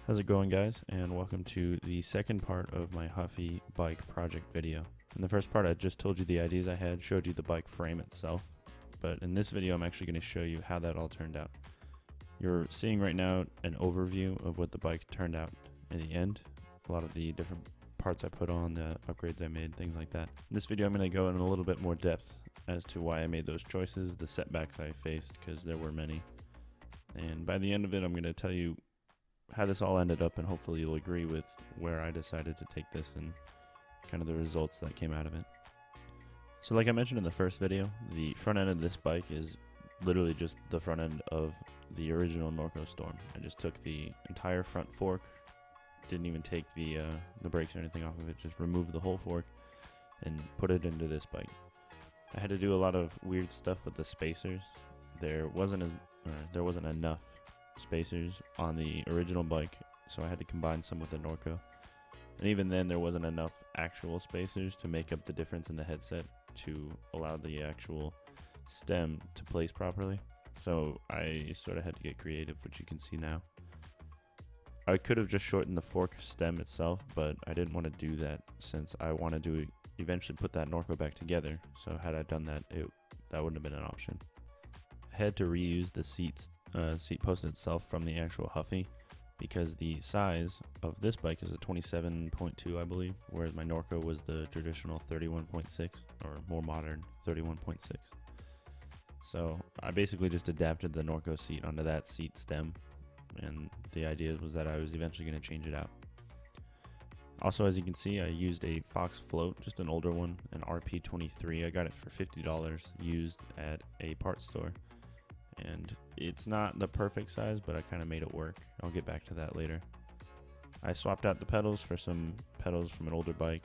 How's it going, guys? And welcome to the second part of my Huffy bike project video. In the first part, I just told you the ideas I had, showed you the bike frame itself. But in this video, I'm actually going to show you how that all turned out. You're seeing right now an overview of what the bike turned out in the end. A lot of the different parts I put on, the upgrades I made, things like that. In this video, I'm going to go in a little bit more depth as to why I made those choices, the setbacks I faced, because there were many. And by the end of it, I'm going to tell you how this all ended up, and hopefully you'll agree with where I decided to take this and kind of the results that came out of it. So like I mentioned in the first video, the front end of this bike is literally just the front end of the original Norco Storm. I just took the entire front fork, didn't even take the brakes or anything off of it, just removed the whole fork and put it into this bike. I had to do a lot of weird stuff with the spacers. There wasn't enough spacers on the original bike, so I had to combine some with the Norco, and even then there wasn't enough actual spacers to make up the difference in the headset to allow the actual stem to place properly. So I sort of had to get creative, which you can see now. I could have just shortened the fork stem itself, but I didn't want to do that since I wanted to eventually put that Norco back together. So had I done that, that wouldn't have been an option. I had to reuse the seat post itself from the actual Huffy, because the size of this bike is a 27.2, I believe, whereas my Norco was the traditional 31.6, or more modern 31.6. So I basically just adapted the Norco seat onto that seat stem, and the idea was that I was eventually going to change it out. Also, as you can see, I used a Fox float, just an older one, an RP23. I got it for $50 used at a parts store. And it's not the perfect size, but I kind of made it work. I'll get back to that later. I swapped out the pedals for some pedals from an older bike,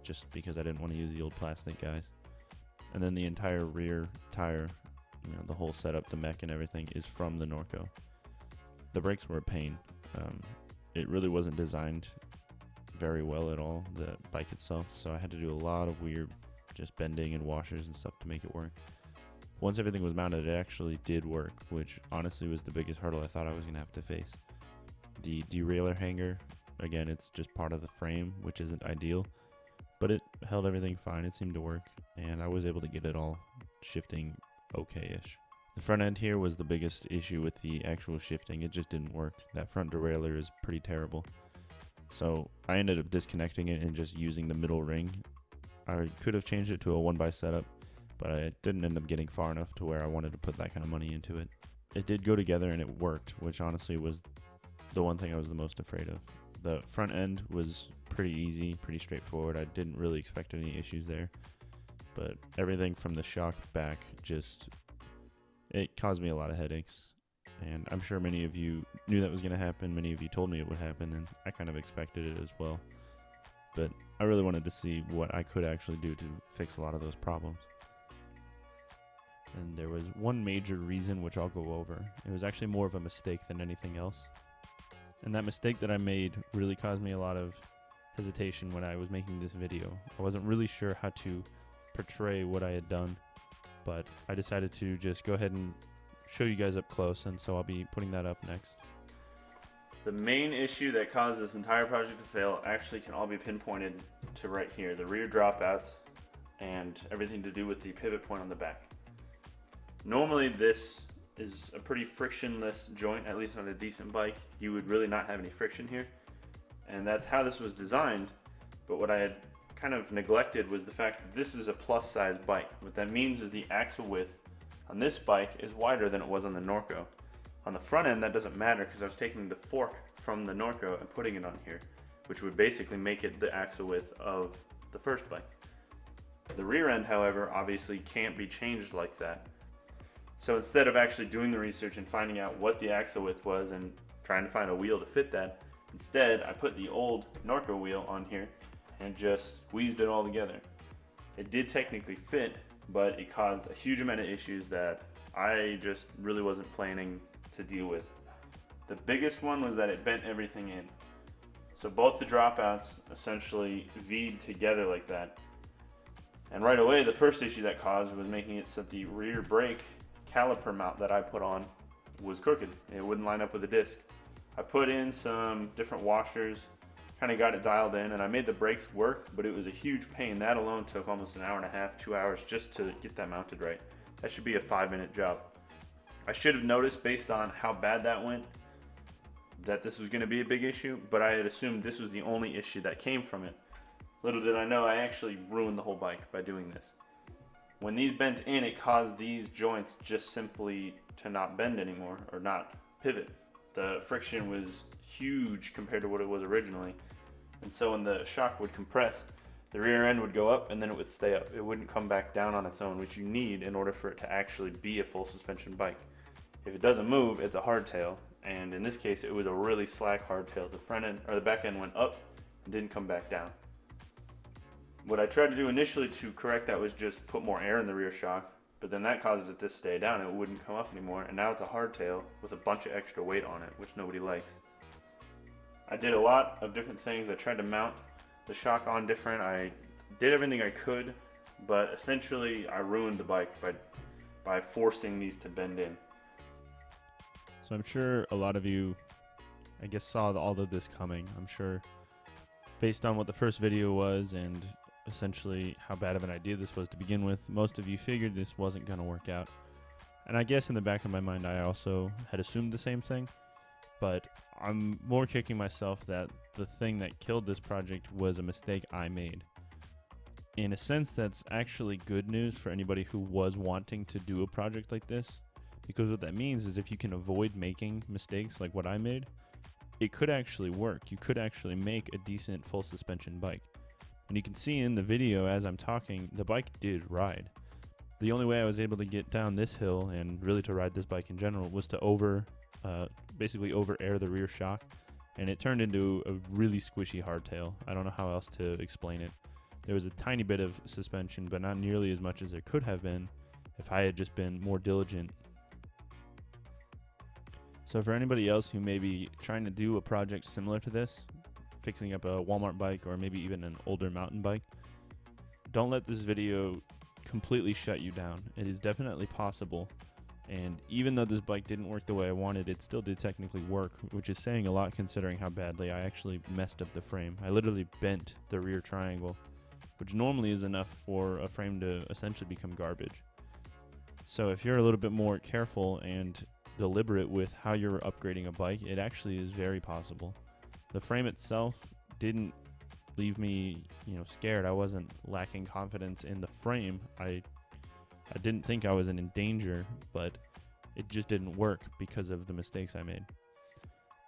just because I didn't want to use the old plastic guys. And then the entire rear tire, the whole setup, the mech and everything is from the Norco. The brakes were a pain. It really wasn't designed very well at all, the bike itself, so I had to do a lot of weird just bending and washers and stuff to make it work. Once everything was mounted, it actually did work, which honestly was the biggest hurdle I thought I was going to have to face. The derailleur hanger, again, it's just part of the frame, which isn't ideal, but it held everything fine. It seemed to work, and I was able to get it all shifting okay-ish. The front end here was the biggest issue with the actual shifting. It just didn't work. That front derailleur is pretty terrible. So I ended up disconnecting it and just using the middle ring. I could have changed it to a 1x setup, but I didn't end up getting far enough to where I wanted to put that kind of money into it. It did go together and it worked, which honestly was the one thing I was the most afraid of. The front end was pretty easy, pretty straightforward. I didn't really expect any issues there, but everything from the shock back it caused me a lot of headaches. And I'm sure many of you knew that was going to happen. Many of you told me it would happen, and I kind of expected it as well. But I really wanted to see what I could actually do to fix a lot of those problems. And there was one major reason which I'll go over. It was actually more of a mistake than anything else. And that mistake that I made really caused me a lot of hesitation when I was making this video. I wasn't really sure how to portray what I had done, but I decided to just go ahead and show you guys up close, and so I'll be putting that up next. The main issue that caused this entire project to fail actually can all be pinpointed to right here, the rear dropouts and everything to do with the pivot point on the back. Normally this is a pretty frictionless joint, at least on a decent bike. You would really not have any friction here, and that's how this was designed. But what I had kind of neglected was the fact that this is a plus size bike. What that means is the axle width on this bike is wider than it was on the Norco. On the front end that doesn't matter, because I was taking the fork from the Norco and putting it on here, which would basically make it the axle width of the first bike. The rear end, however, obviously can't be changed like that. So instead of actually doing the research and finding out what the axle width was and trying to find a wheel to fit that, instead I put the old Norco wheel on here and just squeezed it all together. It did technically fit, but it caused a huge amount of issues that I just really wasn't planning to deal with. The biggest one was that it bent everything in. So both the dropouts essentially V'd together like that. And right away, the first issue that caused was making it so that the rear brake caliper mount that I put on was crooked. It wouldn't line up with the disc. I put in some different washers, kind of got it dialed in, and I made the brakes work, but it was a huge pain. That alone took almost an hour and a half, 2 hours just to get that mounted right. That should be a 5-minute job. I should have noticed based on how bad that went that this was going to be a big issue, but I had assumed this was the only issue that came from it. Little did I know I actually ruined the whole bike by doing this. When these bent in, it caused these joints just simply to not bend anymore or not pivot. The friction was huge compared to what it was originally, and so when the shock would compress, the rear end would go up and then it would stay up. It wouldn't come back down on its own, which you need in order for it to actually be a full suspension bike. If it doesn't move, it's a hardtail, and in this case it was a really slack hardtail. The front end or the back end went up and didn't come back down. What I tried to do initially to correct that was just put more air in the rear shock, but then that caused it to stay down. It wouldn't come up anymore, and now it's a hardtail with a bunch of extra weight on it, which nobody likes. I did a lot of different things. I tried to mount the shock on different. I did everything I could, but essentially I ruined the bike by forcing these to bend in. So I'm sure a lot of you, I guess, saw all of this coming. I'm sure based on what the first video was and essentially how bad of an idea this was to begin with, most of you figured this wasn't going to work out. And I guess in the back of my mind I also had assumed the same thing, but I'm more kicking myself that the thing that killed this project was a mistake I made. In a sense, that's actually good news for anybody who was wanting to do a project like this, because what that means is if you can avoid making mistakes like what I made, it could actually work. You could actually make a decent full suspension bike. And you can see in the video as I'm talking, the bike did ride. The only way I was able to get down this hill and really to ride this bike in general was to basically over air the rear shock, and it turned into a really squishy hardtail. I don't know how else to explain it. There was a tiny bit of suspension, but not nearly as much as there could have been if I had just been more diligent. So for anybody else who may be trying to do a project similar to this, fixing up a Walmart bike or maybe even an older mountain bike, don't let this video completely shut you down. It is definitely possible, and even though this bike didn't work the way I wanted, it still did technically work, which is saying a lot considering how badly I actually messed up the frame. I literally bent the rear triangle, which normally is enough for a frame to essentially become garbage. So if you're a little bit more careful and deliberate with how you're upgrading a bike, it actually is very possible. The frame itself didn't leave me, scared. I wasn't lacking confidence in the frame. I didn't think I was in danger, but it just didn't work because of the mistakes I made.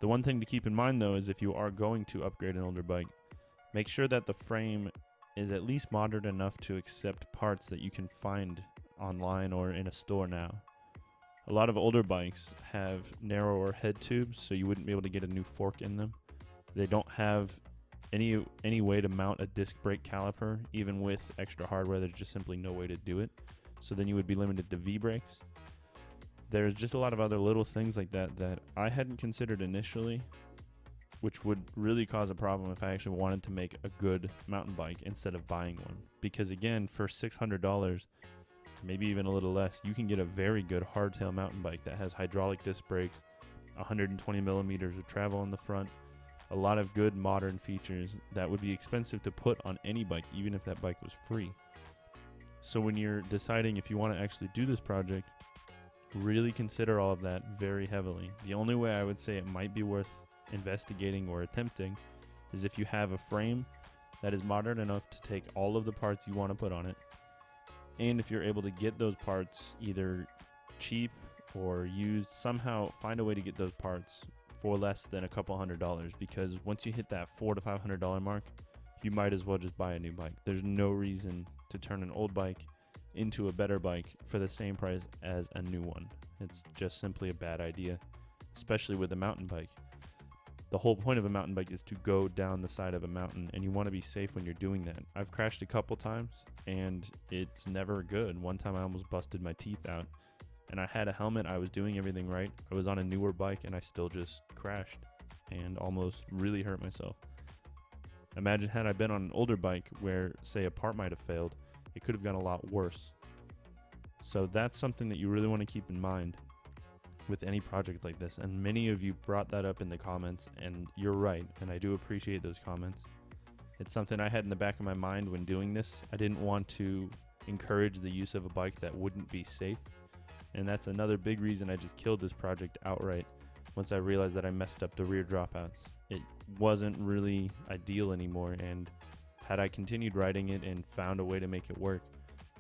The one thing to keep in mind though is if you are going to upgrade an older bike, make sure that the frame is at least modern enough to accept parts that you can find online or in a store now. A lot of older bikes have narrower head tubes, so you wouldn't be able to get a new fork in them. They don't have any way to mount a disc brake caliper. Even with extra hardware, there's just simply no way to do it. So then you would be limited to V-brakes. There's just a lot of other little things like that that I hadn't considered initially, which would really cause a problem if I actually wanted to make a good mountain bike instead of buying one. Because again, for $600, maybe even a little less, you can get a very good hardtail mountain bike that has hydraulic disc brakes, 120 millimeters of travel in the front, a lot of good modern features that would be expensive to put on any bike, even if that bike was free. So when you're deciding if you want to actually do this project, really consider all of that very heavily. The only way I would say it might be worth investigating or attempting is if you have a frame that is modern enough to take all of the parts you want to put on it, and if you're able to get those parts either cheap or used, somehow find a way to get those parts for less than a couple $100, because once you hit that $400 to $500 mark, you might as well just buy a new bike. There's no reason to turn an old bike into a better bike for the same price as a new one. It's just simply a bad idea, especially with a mountain bike. The whole point of a mountain bike is to go down the side of a mountain, and you want to be safe when you're doing that. I've crashed a couple times, and it's never good. One time I almost busted my teeth out, and I had a helmet. I was doing everything right. I was on a newer bike, and I still just crashed and almost really hurt myself. Imagine had I been on an older bike where, say, a part might have failed, it could have gone a lot worse. So that's something that you really want to keep in mind. with any project like this. And many of you brought that up in the comments, and you're right, and I do appreciate those comments. It's something I had in the back of my mind when doing this. I didn't want to encourage the use of a bike that wouldn't be safe, and that's another big reason I just killed this project outright once I realized that I messed up the rear dropouts. It wasn't really ideal anymore, and had I continued riding it and found a way to make it work,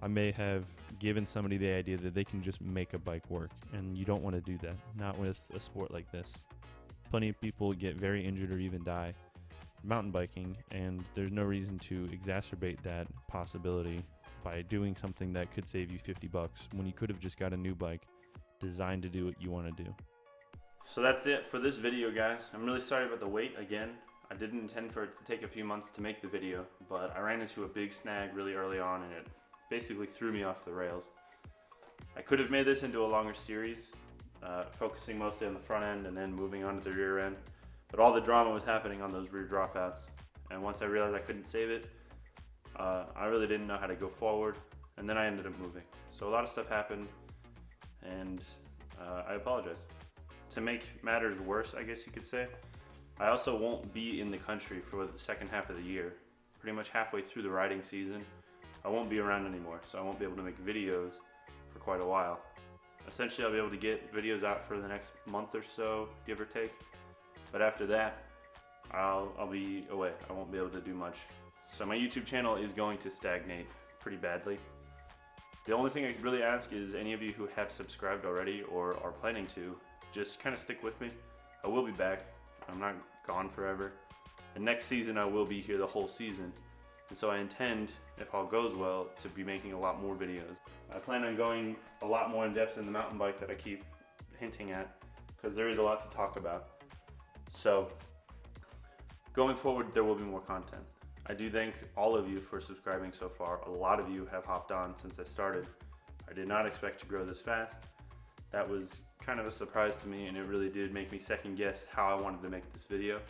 I may have given somebody the idea that they can just make a bike work, and you don't want to do that, not with a sport like this. Plenty of people get very injured or even die mountain biking, and there's no reason to exacerbate that possibility by doing something that could save you $50 when you could have just got a new bike designed to do what you want to do. So that's it for this video, guys. I'm really sorry about the wait again. I didn't intend for it to take a few months to make the video, but I ran into a big snag really early on, and it basically threw me off the rails. I could have made this into a longer series, focusing mostly on the front end and then moving on to the rear end, but all the drama was happening on those rear dropouts, and once I realized I couldn't save it, I really didn't know how to go forward, and then I ended up moving. So a lot of stuff happened, and I apologize. To make matters worse, I guess you could say, I also won't be in the country for the second half of the year. Pretty much halfway through the riding season, I won't be around anymore, so I won't be able to make videos for quite a while. Essentially, I'll be able to get videos out for the next month or so, give or take. But after that, I'll be away. I won't be able to do much. So my YouTube channel is going to stagnate pretty badly. The only thing I could really ask is any of you who have subscribed already or are planning to, just kind of stick with me. I will be back. I'm not gone forever. The next season I will be here the whole season. And so I intend, if all goes well, to be making a lot more videos. I plan on going a lot more in depth in the mountain bike that I keep hinting at, because there is a lot to talk about. So going forward, there will be more content. I do thank all of you for subscribing so far. A lot of you have hopped on since I started. I did not expect to grow this fast. That was kind of a surprise to me, and it really did make me second guess how I wanted to make this video.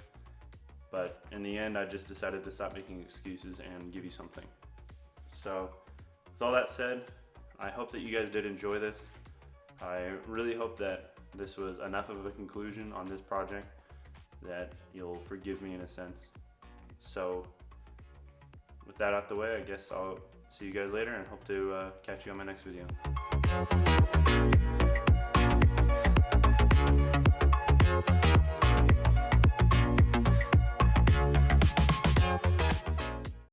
But in the end, I just decided to stop making excuses and give you something. So with all that said, I hope that you guys did enjoy this. I really hope that this was enough of a conclusion on this project that you'll forgive me in a sense. So with that out the way, I guess I'll see you guys later and hope to catch you on my next video.